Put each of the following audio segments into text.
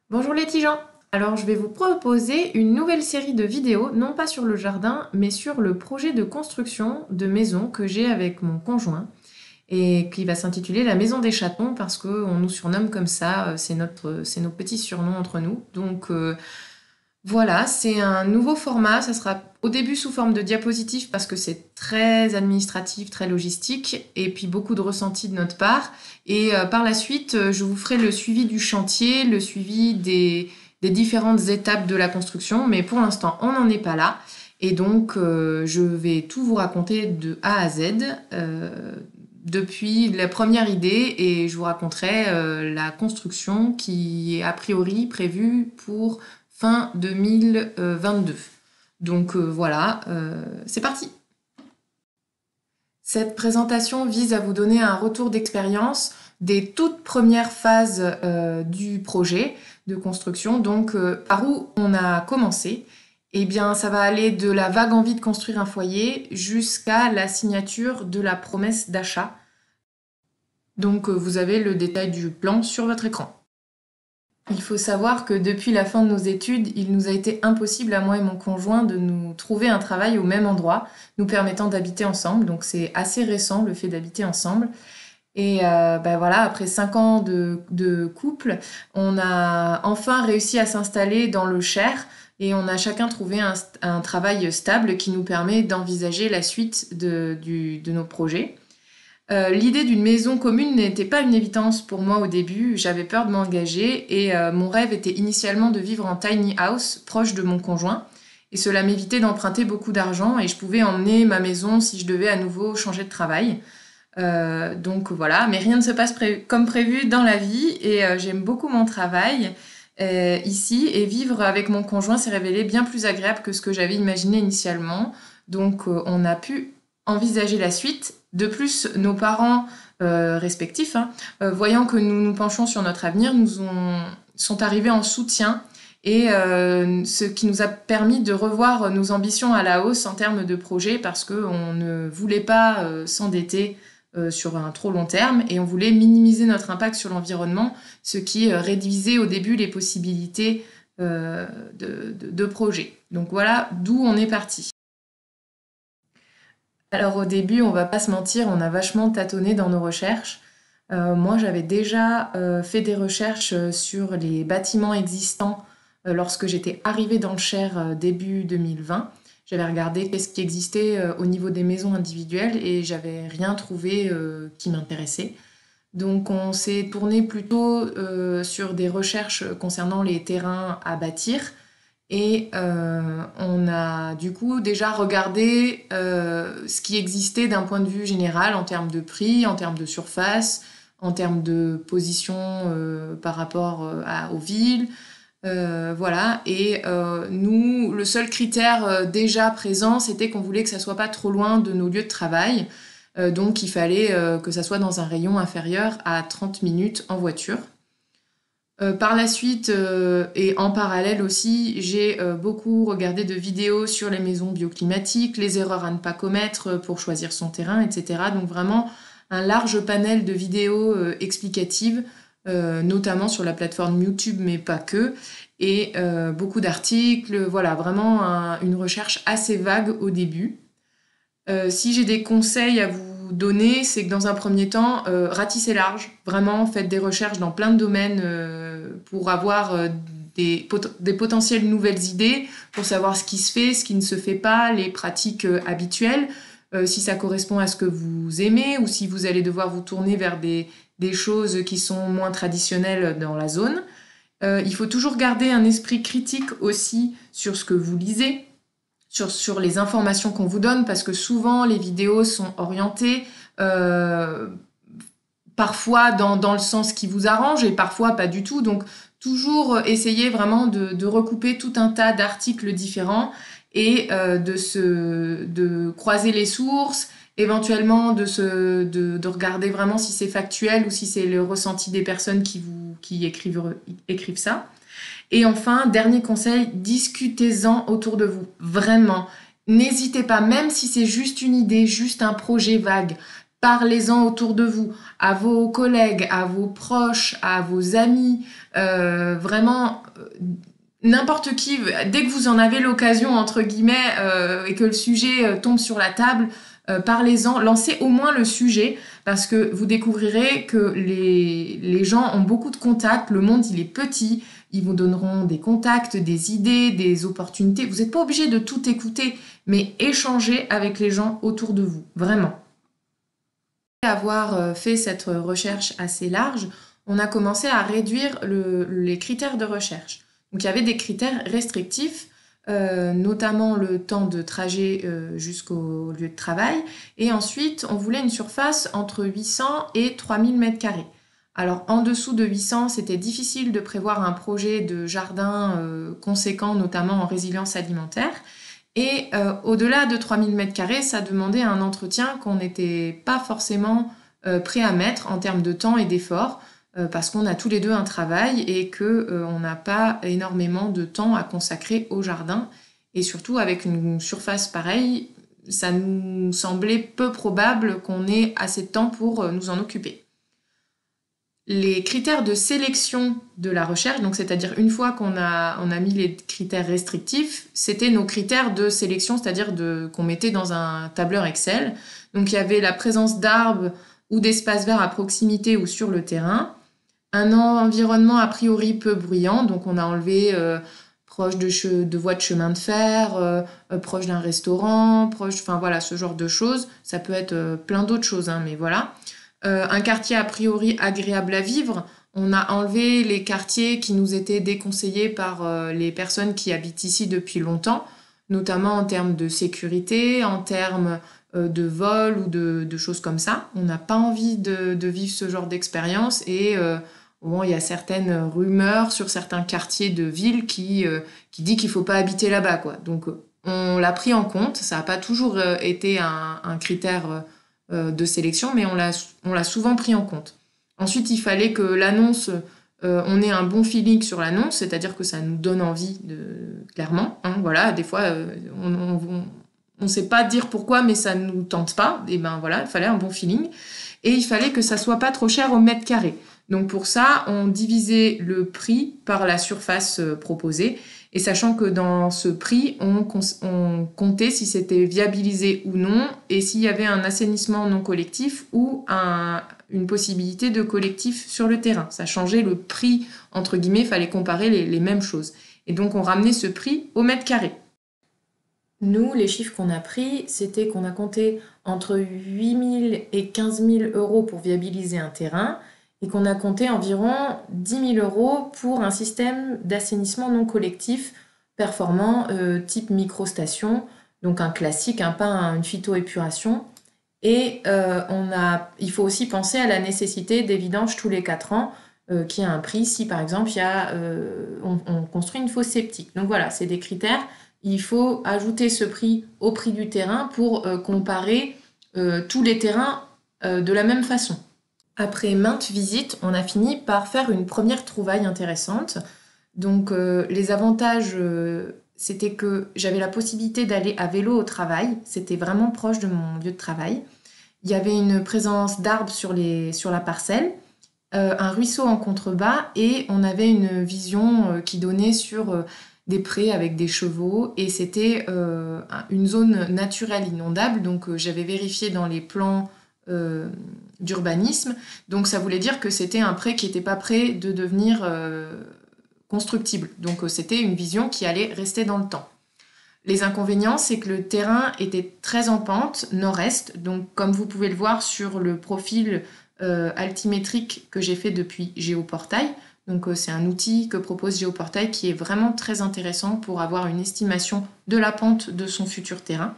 Bonjour les petits gens. Alors je vais vous proposer une nouvelle série de vidéos, non pas sur le jardin, mais sur le projet de construction de maison que j'ai avec mon conjoint et qui va s'intituler la maison des chatons parce qu'on nous surnomme comme ça, c'est nos petits surnoms entre nous. Voilà, c'est un nouveau format, ça sera au début sous forme de diapositive parce que c'est très administratif, très logistique, et puis beaucoup de ressentis de notre part. Et par la suite, je vous ferai le suivi du chantier, le suivi des différentes étapes de la construction, mais pour l'instant, on n'en est pas là. Et donc, je vais tout vous raconter de A à Z, depuis la première idée, et je vous raconterai la construction qui est a priori prévue pour fin 2022. Donc voilà, c'est parti. Cette présentation vise à vous donner un retour d'expérience des toutes premières phases du projet de construction. Donc par où on a commencé? Eh bien, ça va aller de la vague envie de construire un foyer jusqu'à la signature de la promesse d'achat. Donc vous avez le détail du plan sur votre écran. Il faut savoir que depuis la fin de nos études, il nous a été impossible à moi et mon conjoint de nous trouver un travail au même endroit, nous permettant d'habiter ensemble. Donc c'est assez récent le fait d'habiter ensemble. Et voilà, après 5 ans de couple, on a enfin réussi à s'installer dans le Cher et on a chacun trouvé un travail stable qui nous permet d'envisager la suite de nos projets. L'idée d'une maison commune n'était pas une évidence pour moi au début, j'avais peur de m'engager et mon rêve était initialement de vivre en tiny house proche de mon conjoint et cela m'évitait d'emprunter beaucoup d'argent et je pouvais emmener ma maison si je devais à nouveau changer de travail. Donc voilà, mais rien ne se passe comme prévu dans la vie et j'aime beaucoup mon travail ici et vivre avec mon conjoint s'est révélé bien plus agréable que ce que j'avais imaginé initialement. Donc on a pu envisager la suite. De plus, nos parents respectifs, voyant que nous nous penchons sur notre avenir, sont arrivés en soutien et ce qui nous a permis de revoir nos ambitions à la hausse en termes de projet parce qu'on ne voulait pas s'endetter sur un trop long terme et on voulait minimiser notre impact sur l'environnement, ce qui réduisait au début les possibilités de projet. Donc voilà d'où on est parti. Alors au début, on va pas se mentir, on a vachement tâtonné dans nos recherches. Moi, j'avais déjà fait des recherches sur les bâtiments existants lorsque j'étais arrivée dans le Cher début 2020. J'avais regardé qu'est-ce qui existait au niveau des maisons individuelles et j'avais rien trouvé qui m'intéressait. Donc on s'est tourné plutôt sur des recherches concernant les terrains à bâtir et on a du coup déjà regardé ce qui existait d'un point de vue général en termes de prix, en termes de surface, en termes de position par rapport aux villes. Voilà. Et nous, le seul critère déjà présent, c'était qu'on voulait que ça soit pas trop loin de nos lieux de travail. Donc il fallait que ça soit dans un rayon inférieur à 30 minutes en voiture. Par la suite, et en parallèle aussi, j'ai beaucoup regardé de vidéos sur les maisons bioclimatiques, les erreurs à ne pas commettre pour choisir son terrain, etc. Donc vraiment un large panel de vidéos explicatives, notamment sur la plateforme YouTube, mais pas que, et beaucoup d'articles, voilà, vraiment une recherche assez vague au début. Si j'ai des conseils à vous donner, c'est que dans un premier temps, ratissez large. Vraiment, faites des recherches dans plein de domaines pour avoir des potentielles nouvelles idées, pour savoir ce qui se fait, ce qui ne se fait pas, les pratiques habituelles, si ça correspond à ce que vous aimez ou si vous allez devoir vous tourner vers des choses qui sont moins traditionnelles dans la zone. Il faut toujours garder un esprit critique aussi sur ce que vous lisez, sur les informations qu'on vous donne, parce que souvent les vidéos sont orientées parfois dans le sens qui vous arrange et parfois pas du tout. Donc toujours essayer vraiment de recouper tout un tas d'articles différents et de croiser les sources, éventuellement de regarder vraiment si c'est factuel ou si c'est le ressenti des personnes qui écrivent ça. Et enfin, dernier conseil, discutez-en autour de vous. Vraiment. N'hésitez pas, même si c'est juste une idée, juste un projet vague, Parlez-en autour de vous, à vos collègues, à vos proches, à vos amis, vraiment n'importe qui, dès que vous en avez l'occasion, entre guillemets, et que le sujet tombe sur la table, parlez-en, lancez au moins le sujet, parce que vous découvrirez que les gens ont beaucoup de contacts, le monde il est petit, ils vous donneront des contacts, des idées, des opportunités. Vous n'êtes pas obligé de tout écouter, mais échangez avec les gens autour de vous, vraiment. Après avoir fait cette recherche assez large, on a commencé à réduire les critères de recherche. Donc il y avait des critères restrictifs, notamment le temps de trajet jusqu'au lieu de travail. Et ensuite, on voulait une surface entre 800 et 3000 m². Alors en dessous de 800, c'était difficile de prévoir un projet de jardin conséquent, notamment en résilience alimentaire. Et au-delà de 3000 m², ça demandait un entretien qu'on n'était pas forcément prêt à mettre en termes de temps et d'effort, parce qu'on a tous les deux un travail et qu'on n'a pas énormément de temps à consacrer au jardin. Et surtout, avec une surface pareille, ça nous semblait peu probable qu'on ait assez de temps pour nous en occuper. Les critères de sélection de la recherche, donc c'est-à-dire une fois qu'on a mis les critères restrictifs, c'était nos critères de sélection, c'est-à-dire qu'on mettait dans un tableur Excel. Donc il y avait la présence d'arbres ou d'espaces verts à proximité ou sur le terrain, un environnement a priori peu bruyant, donc on a enlevé proche de voies de chemin de fer, proche d'un restaurant, enfin voilà, ce genre de choses. Ça peut être plein d'autres choses, hein, mais voilà. Un quartier a priori agréable à vivre. On a enlevé les quartiers qui nous étaient déconseillés par les personnes qui habitent ici depuis longtemps, notamment en termes de sécurité, en termes de vol ou de choses comme ça. On n'a pas envie de vivre ce genre d'expérience et bon, il y a certaines rumeurs sur certains quartiers de ville qui dit qu'il ne faut pas habiter là-bas, quoi. Donc on l'a pris en compte. Ça n'a pas toujours été un critère de sélection, mais on l'a souvent pris en compte. Ensuite, il fallait que l'annonce, on ait un bon feeling sur l'annonce, c'est-à-dire que ça nous donne envie, clairement. Hein, voilà, des fois, on ne sait pas dire pourquoi, mais ça ne nous tente pas. Et ben voilà, il fallait un bon feeling. Et il fallait que ça soit pas trop cher au mètre carré. Donc pour ça, on divisait le prix par la surface proposée. Et sachant que dans ce prix, on comptait si c'était viabilisé ou non, et s'il y avait un assainissement non collectif ou une possibilité de collectif sur le terrain. Ça changeait le prix, entre guillemets, il fallait comparer les mêmes choses. Et donc on ramenait ce prix au mètre carré. Nous, les chiffres qu'on a pris, c'était qu'on a compté entre 8 000 et 15 000 euros pour viabiliser un terrain, et qu'on a compté environ 10 000 euros pour un système d'assainissement non collectif performant type microstation, donc un classique, pas une phytoépuration. Et il faut aussi penser à la nécessité des vidanges tous les 4 ans, qui a un prix si par exemple on construit une fosse septique. Donc voilà, c'est des critères. Il faut ajouter ce prix au prix du terrain pour comparer tous les terrains de la même façon. Après maintes visites, on a fini par faire une première trouvaille intéressante. Donc les avantages, c'était que j'avais la possibilité d'aller à vélo au travail. C'était vraiment proche de mon lieu de travail. Il y avait une présence d'arbres sur la parcelle, un ruisseau en contrebas et on avait une vision qui donnait sur des prés avec des chevaux et c'était une zone naturelle inondable. Donc j'avais vérifié dans les plans d'urbanisme, donc ça voulait dire que c'était un pré qui n'était pas prêt de devenir constructible, donc c'était une vision qui allait rester dans le temps. Les inconvénients, c'est que le terrain était très en pente nord-est, donc comme vous pouvez le voir sur le profil altimétrique que j'ai fait depuis Géoportail. Donc c'est un outil que propose Géoportail qui est vraiment très intéressant pour avoir une estimation de la pente de son futur terrain.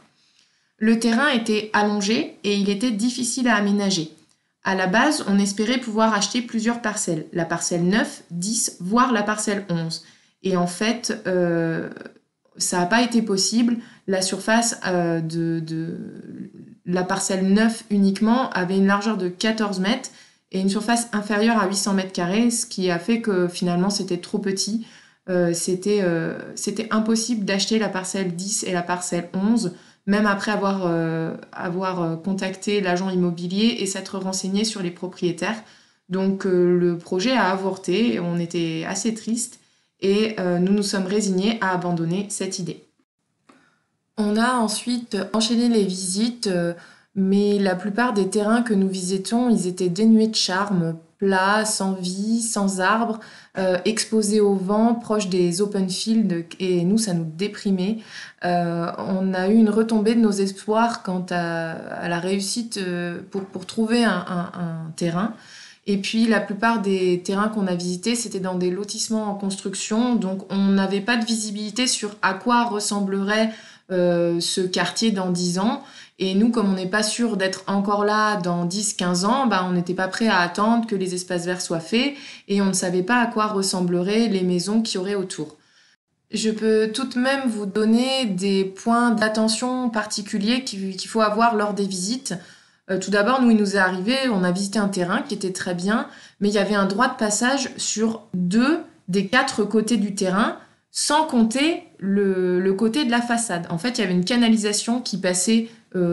Le terrain était allongé et il était difficile à aménager. À la base, on espérait pouvoir acheter plusieurs parcelles, la parcelle 9, 10, voire la parcelle 11. Et en fait, ça n'a pas été possible. La surface de la parcelle 9 uniquement avait une largeur de 14 mètres et une surface inférieure à 800 mètres carrés, ce qui a fait que finalement c'était trop petit. C'était impossible d'acheter la parcelle 10 et la parcelle 11, même après avoir contacté l'agent immobilier et s'être renseigné sur les propriétaires. Donc le projet a avorté, on était assez tristes et nous nous sommes résignés à abandonner cette idée. On a ensuite enchaîné les visites, mais la plupart des terrains que nous visitions, ils étaient dénués de charme, plats, sans vie, sans arbres, exposés au vent, proches des open fields, et nous, ça nous déprimait. On a eu une retombée de nos espoirs quant à la réussite pour trouver un terrain. Et puis la plupart des terrains qu'on a visités, c'était dans des lotissements en construction, donc on n'avait pas de visibilité sur à quoi ressemblerait ce quartier dans 10 ans. Et nous, comme on n'est pas sûr d'être encore là dans 10-15 ans, bah, on n'était pas prêt à attendre que les espaces verts soient faits et on ne savait pas à quoi ressembleraient les maisons qu'il y aurait autour. Je peux tout de même vous donner des points d'attention particuliers qu'il faut avoir lors des visites. Tout d'abord, nous, il nous est arrivé, on a visité un terrain qui était très bien, mais il y avait un droit de passage sur 2 des 4 côtés du terrain, sans compter le côté de la façade. En fait, il y avait une canalisation qui passait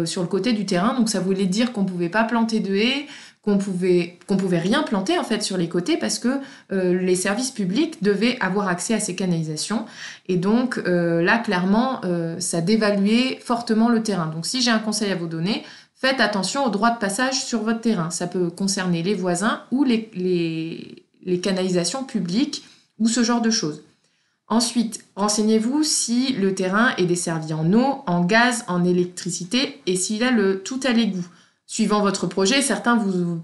sur le côté du terrain, donc ça voulait dire qu'on ne pouvait pas planter de haies, qu'on pouvait rien planter en fait sur les côtés parce que les services publics devaient avoir accès à ces canalisations. Et donc là, clairement, ça dévaluait fortement le terrain. Donc si j'ai un conseil à vous donner, faites attention au droit de passage sur votre terrain. Ça peut concerner les voisins ou les canalisations publiques ou ce genre de choses. Ensuite, renseignez-vous si le terrain est desservi en eau, en gaz, en électricité et s'il a le tout à l'égout. Suivant votre projet, certains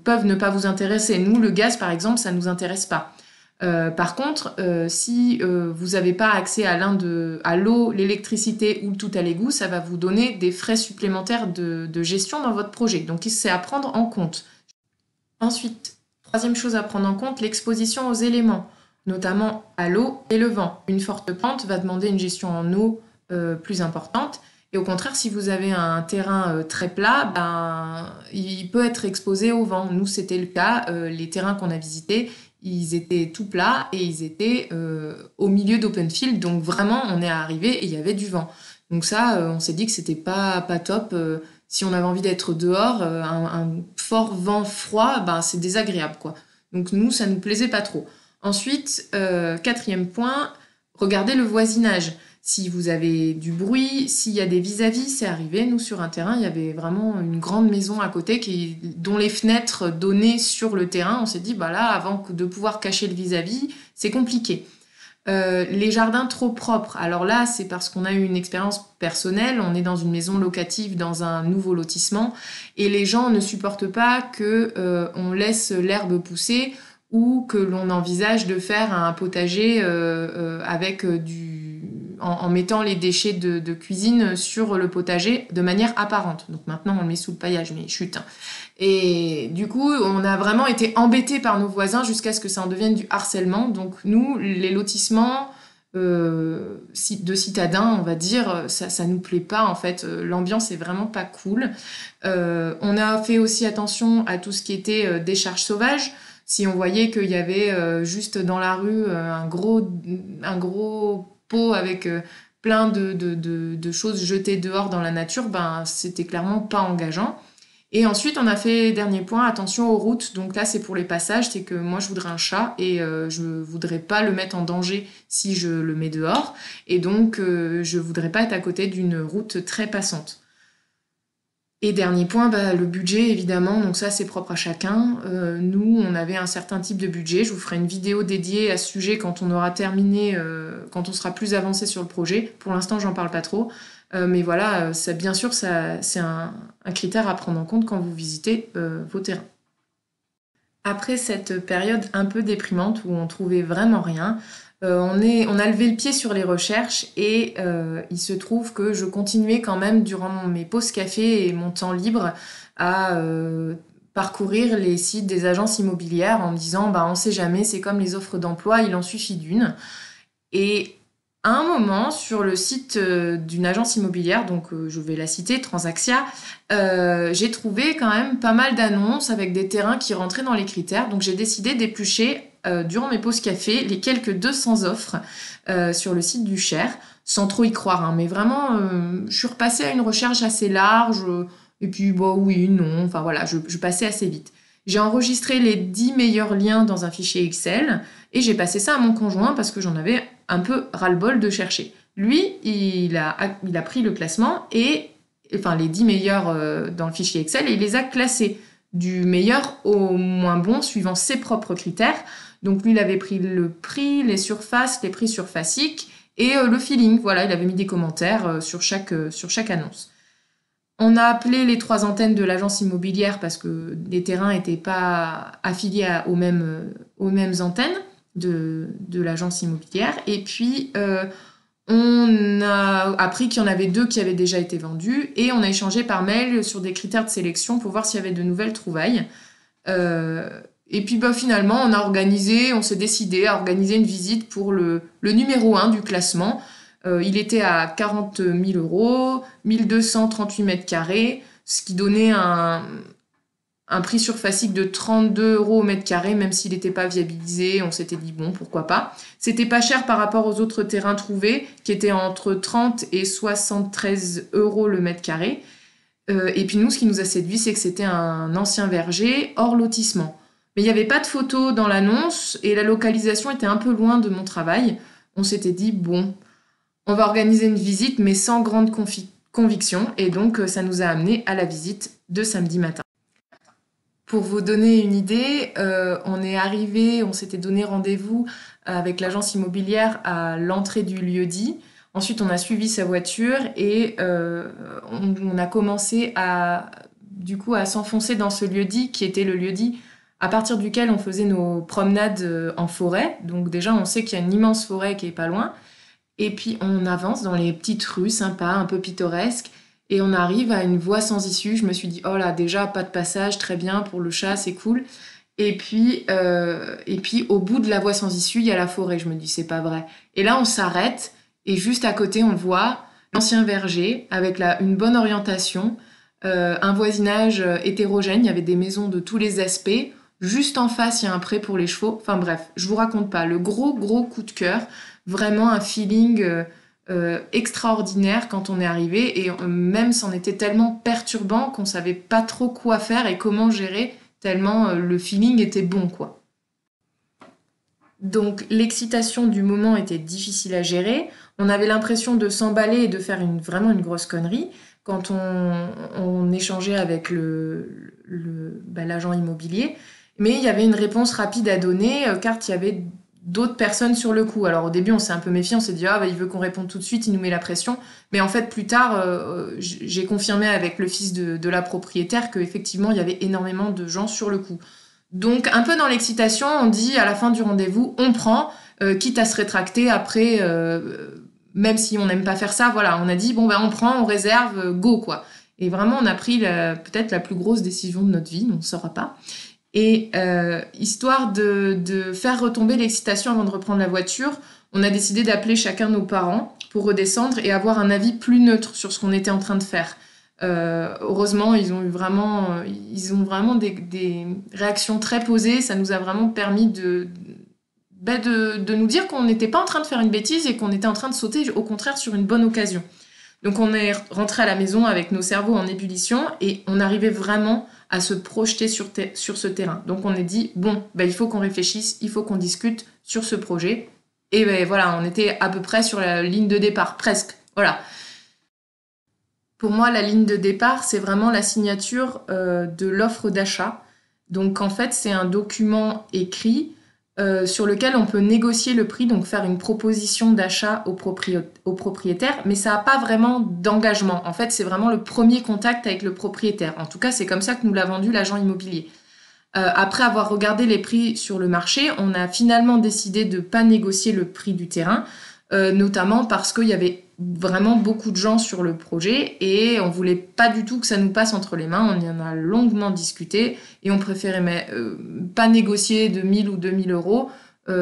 peuvent ne pas vous intéresser. Nous, le gaz, par exemple, ça ne nous intéresse pas. Par contre, si vous n'avez pas accès à l'eau, l'électricité ou le tout à l'égout, ça va vous donner des frais supplémentaires de gestion dans votre projet. Donc, c'est à prendre en compte. Ensuite, troisième chose à prendre en compte, l'exposition aux éléments, notamment à l'eau et le vent. Une forte pente va demander une gestion en eau plus importante. Et au contraire, si vous avez un terrain très plat, il peut être exposé au vent. Nous, c'était le cas. Les terrains qu'on a visités, ils étaient tout plats et ils étaient au milieu d'open field. Donc vraiment, on est arrivé et il y avait du vent. Donc ça, on s'est dit que c'était pas top. Si on avait envie d'être dehors, un fort vent froid, c'est désagréable, quoi. Donc nous, ça nous plaisait pas trop. Ensuite, quatrième point, regardez le voisinage. Si vous avez du bruit, s'il y a des vis-à-vis, c'est arrivé. Nous, sur un terrain, il y avait vraiment une grande maison à côté dont les fenêtres donnaient sur le terrain. On s'est dit, là, avant de pouvoir cacher le vis-à-vis, c'est compliqué. Les jardins trop propres. Alors là, c'est parce qu'on a eu une expérience personnelle. On est dans une maison locative, dans un nouveau lotissement. Et les gens ne supportent pas qu'on laisse l'herbe pousser ou que l'on envisage de faire un potager avec en mettant les déchets de cuisine sur le potager de manière apparente. Donc maintenant, on le met sous le paillage, mais chut. Et du coup, on a vraiment été embêtés par nos voisins jusqu'à ce que ça en devienne du harcèlement. Donc nous, les lotissements de citadins, on va dire, ça nous plaît pas en fait. L'ambiance est vraiment pas cool. On a fait aussi attention à tout ce qui était décharge sauvage. Si on voyait qu'il y avait juste dans la rue un gros pot avec plein de choses jetées dehors dans la nature, c'était clairement pas engageant. Et ensuite, on a fait, dernier point, attention aux routes. Donc là, c'est pour les passages, c'est que moi, je voudrais un chat et je voudrais pas le mettre en danger si je le mets dehors. Et donc, je voudrais pas être à côté d'une route très passante. Et dernier point, le budget, évidemment. Donc ça, c'est propre à chacun. Nous, on avait un certain type de budget. Je vous ferai une vidéo dédiée à ce sujet quand on aura terminé, quand on sera plus avancé sur le projet. Pour l'instant, j'en parle pas trop. Mais voilà, bien sûr, c'est un critère à prendre en compte quand vous visitez vos terrains. Après cette période un peu déprimante où on trouvait vraiment rien, on a levé le pied sur les recherches et il se trouve que je continuais quand même durant mes pauses café et mon temps libre à parcourir les sites des agences immobilières en me disant on sait jamais, c'est comme les offres d'emploi, il en suffit d'une. Et à un moment, sur le site d'une agence immobilière, donc je vais la citer, Transaxia, j'ai trouvé quand même pas mal d'annonces avec des terrains qui rentraient dans les critères. Donc j'ai décidé d'éplucher durant mes pauses café, les quelques 200 offres sur le site du Cher, sans trop y croire, hein, mais vraiment, je suis repassée à une recherche assez large, et puis bon, oui, non, enfin voilà, je passais assez vite. J'ai enregistré les 10 meilleurs liens dans un fichier Excel, et j'ai passé ça à mon conjoint parce que j'en avais un peu ras-le-bol de chercher. Lui, il a pris le classement, enfin les 10 meilleurs dans le fichier Excel, et il les a classés du meilleur au moins bon, suivant ses propres critères. Donc lui, il avait pris le prix, les surfaces, les prix surfaciques, et le feeling. Voilà, il avait mis des commentaires sur chaque annonce. On a appelé les 3 antennes de l'agence immobilière parce que les terrains n'étaient pas affiliés aux mêmes antennes de l'agence immobilière. Et puis, on a appris qu'il y en avait 2 qui avaient déjà été vendus et on a échangé par mail sur des critères de sélection pour voir s'il y avait de nouvelles trouvailles. Et puis finalement, on s'est décidé à organiser une visite pour le numéro 1 du classement. Il était à 40 000 euros, 1238 mètres carrés, ce qui donnait un prix surfacique de 32 euros au mètre carré, même s'il n'était pas viabilisé. On s'était dit, bon, pourquoi pas. C'était pas cher par rapport aux autres terrains trouvés, qui étaient entre 30 et 73 euros le mètre carré. Et puis nous, ce qui nous a séduit, c'est que c'était un ancien verger hors lotissement. Mais il n'y avait pas de photos dans l'annonce et la localisation était un peu loin de mon travail. On s'était dit, bon, on va organiser une visite, mais sans grande conviction. Et donc, ça nous a amené à la visite de samedi matin. Pour vous donner une idée, on s'était donné rendez-vous avec l'agence immobilière à l'entrée du lieu-dit. Ensuite, on a suivi sa voiture et on a commencé à s'enfoncer dans ce lieu-dit qui était le lieu-dit à partir duquel on faisait nos promenades en forêt. Donc déjà, on sait qu'il y a une immense forêt qui est pas loin. Et puis, on avance dans les petites rues sympas, un peu pittoresques. Et on arrive à une voie sans issue. Je me suis dit, oh là, déjà, pas de passage, très bien, pour le chat, c'est cool. Et puis, au bout de la voie sans issue, il y a la forêt. Je me dis, c'est pas vrai. Et là, on s'arrête. Et juste à côté, on voit l'ancien verger avec une bonne orientation, un voisinage hétérogène. Il y avait des maisons de tous les aspects. Juste en face, il y a un pré pour les chevaux. Enfin bref, je vous raconte pas. Le gros coup de cœur. Vraiment un feeling extraordinaire quand on est arrivé. Et même, c'en était tellement perturbant qu'on savait pas trop quoi faire et comment gérer, tellement le feeling était bon, quoi. Donc l'excitation du moment était difficile à gérer. On avait l'impression de s'emballer et de faire vraiment une grosse connerie quand on échangeait avec l'agent immobilier. Mais il y avait une réponse rapide à donner car il y avait d'autres personnes sur le coup. Alors au début, on s'est un peu méfié, on s'est dit il veut qu'on réponde tout de suite, il nous met la pression. Mais en fait, plus tard, j'ai confirmé avec le fils de la propriétaire qu'effectivement, il y avait énormément de gens sur le coup. Donc, un peu dans l'excitation, on dit à la fin du rendez-vous, on prend, quitte à se rétracter après, même si on n'aime pas faire ça, voilà, on a dit, bon, on prend, on réserve, go, quoi. Et vraiment, on a pris peut-être la plus grosse décision de notre vie, on ne saura pas. Et histoire de faire retomber l'excitation avant de reprendre la voiture, on a décidé d'appeler chacun nos parents pour redescendre et avoir un avis plus neutre sur ce qu'on était en train de faire. Heureusement, ils ont vraiment des réactions très posées. Ça nous a vraiment permis de nous dire qu'on n'était pas en train de faire une bêtise et qu'on était en train de sauter au contraire sur une bonne occasion. Donc on est rentré à la maison avec nos cerveaux en ébullition et on arrivait vraiment à se projeter sur ce terrain. Donc on a dit, bon, il faut qu'on réfléchisse, il faut qu'on discute sur ce projet. Et voilà, on était à peu près sur la ligne de départ, presque. Voilà. Pour moi, la ligne de départ, c'est vraiment la signature de l'offre d'achat. Donc en fait, c'est un document écrit sur lequel on peut négocier le prix, donc faire une proposition d'achat au propriétaire, mais ça n'a pas vraiment d'engagement. En fait, c'est vraiment le premier contact avec le propriétaire. En tout cas, c'est comme ça que nous l'a vendu l'agent immobilier. Après avoir regardé les prix sur le marché, on a finalement décidé de ne pas négocier le prix du terrain, notamment parce qu'il y avait vraiment beaucoup de gens sur le projet et on voulait pas du tout que ça nous passe entre les mains. On y en a longuement discuté et on préférait pas négocier de 1000 ou 2000 euros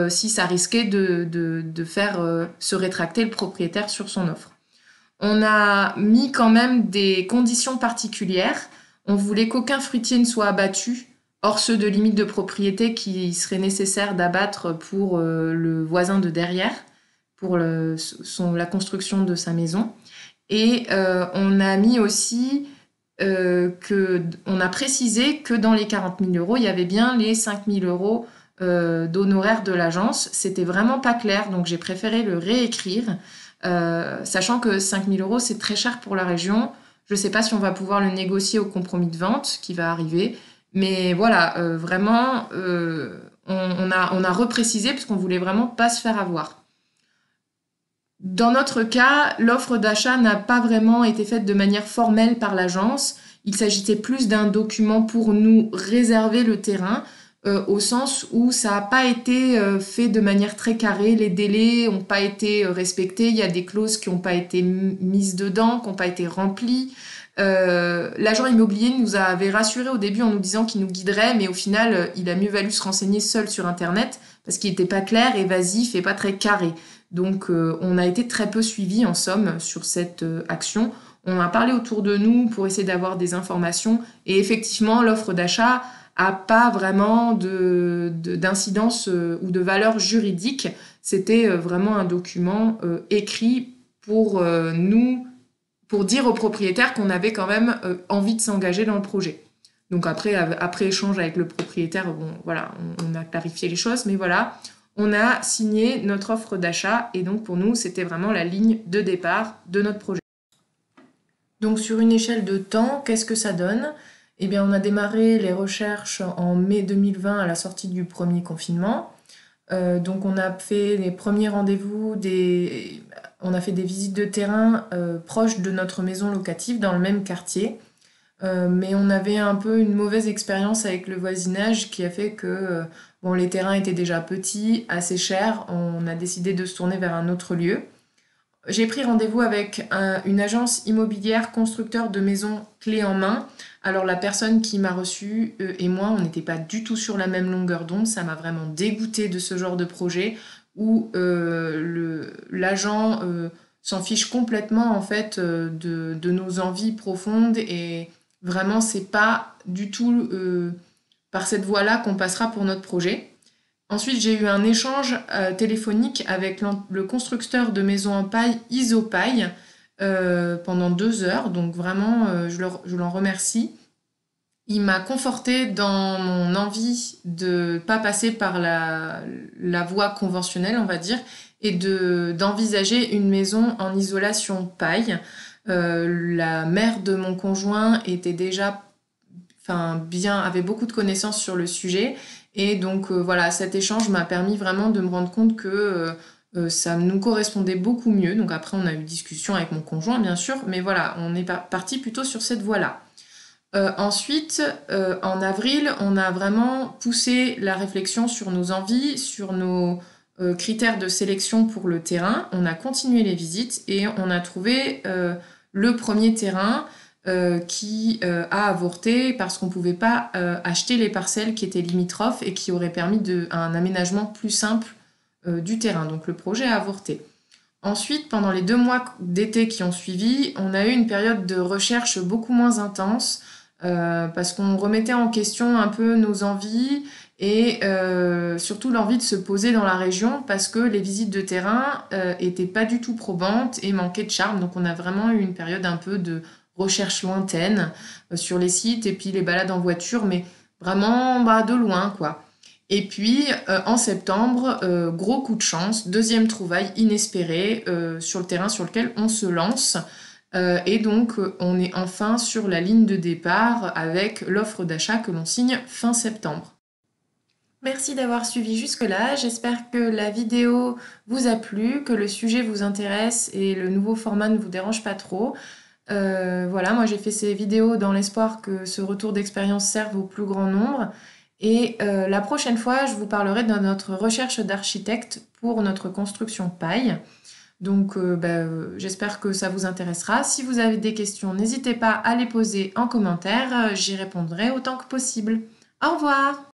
si ça risquait de faire se rétracter le propriétaire sur son offre. On a mis quand même des conditions particulières. On voulait qu'aucun fruitier ne soit abattu hors ceux de limite de propriété qui seraient nécessaires d'abattre pour le voisin de derrière, pour la construction de sa maison. Et on a mis aussi on a précisé que dans les 40 000 euros, il y avait bien les 5 000 euros d'honoraires de l'agence. C'était vraiment pas clair, donc j'ai préféré le réécrire, sachant que 5 000 euros, c'est très cher pour la région. Je sais pas si on va pouvoir le négocier au compromis de vente qui va arriver, mais voilà, vraiment, on a reprécisé parce qu'on voulait vraiment pas se faire avoir. Dans notre cas, l'offre d'achat n'a pas vraiment été faite de manière formelle par l'agence. Il s'agissait plus d'un document pour nous réserver le terrain, au sens où ça n'a pas été fait de manière très carrée. Les délais n'ont pas été respectés. Il y a des clauses qui n'ont pas été mises dedans, qui n'ont pas été remplies. L'agent immobilier nous avait rassurés au début en nous disant qu'il nous guiderait, mais au final, il a mieux valu se renseigner seul sur Internet parce qu'il n'était pas clair, évasif et pas très carré. Donc on a été très peu suivis en somme sur cette action. On a parlé autour de nous pour essayer d'avoir des informations et effectivement l'offre d'achat a pas vraiment d'incidence ou de valeur juridique. C'était vraiment un document écrit pour nous, pour dire aux propriétaires qu'on avait quand même envie de s'engager dans le projet. Donc après échange avec le propriétaire, bon voilà, on a clarifié les choses, mais voilà. On a signé notre offre d'achat et donc pour nous, c'était vraiment la ligne de départ de notre projet. Donc sur une échelle de temps, qu'est-ce que ça donne? Eh bien, on a démarré les recherches en mai 2020 à la sortie du premier confinement. Donc on a fait les premiers rendez-vous, on a fait des visites de terrain proches de notre maison locative dans le même quartier. Mais on avait un peu une mauvaise expérience avec le voisinage qui a fait que bon, les terrains étaient déjà petits, assez chers. On a décidé de se tourner vers un autre lieu. J'ai pris rendez-vous avec une agence immobilière constructeur de maisons clés en main. Alors la personne qui m'a reçue et moi, on n'était pas du tout sur la même longueur d'onde. Ça m'a vraiment dégoûtée de ce genre de projet où l'agent s'en fiche complètement en fait de nos envies profondes et vraiment c'est pas du tout par cette voie-là qu'on passera pour notre projet. Ensuite, j'ai eu un échange téléphonique avec le constructeur de maisons en paille Isopaille pendant 2 heures. Donc vraiment, je l'en remercie. Il m'a conforté dans mon envie de ne pas passer par la voie conventionnelle, on va dire, et d'envisager une maison en isolation paille. La mère de mon conjoint était déjà avait beaucoup de connaissances sur le sujet. Et donc voilà, cet échange m'a permis vraiment de me rendre compte que ça nous correspondait beaucoup mieux. Donc après, on a eu discussion avec mon conjoint, bien sûr, mais voilà, on est parti plutôt sur cette voie-là. Ensuite, en avril, on a vraiment poussé la réflexion sur nos envies, sur nos critères de sélection pour le terrain. On a continué les visites et on a trouvé le premier terrain qui a avorté parce qu'on ne pouvait pas acheter les parcelles qui étaient limitrophes et qui auraient permis un aménagement plus simple du terrain. Donc le projet a avorté. Ensuite, pendant les 2 mois d'été qui ont suivi, on a eu une période de recherche beaucoup moins intense parce qu'on remettait en question un peu nos envies et surtout l'envie de se poser dans la région parce que les visites de terrain étaient pas du tout probantes et manquaient de charme. Donc on a vraiment eu une période un peu de recherche lointaine sur les sites et puis les balades en voiture, mais vraiment de loin, quoi. Et puis, en septembre, gros coup de chance, deuxième trouvaille inespérée sur le terrain sur lequel on se lance. Et donc, on est enfin sur la ligne de départ avec l'offre d'achat que l'on signe fin septembre. Merci d'avoir suivi jusque-là. J'espère que la vidéo vous a plu, que le sujet vous intéresse et le nouveau format ne vous dérange pas trop. Voilà, moi j'ai fait ces vidéos dans l'espoir que ce retour d'expérience serve au plus grand nombre. Et la prochaine fois, je vous parlerai de notre recherche d'architecte pour notre construction paille. Donc j'espère que ça vous intéressera. Si vous avez des questions, n'hésitez pas à les poser en commentaire. J'y répondrai autant que possible. Au revoir!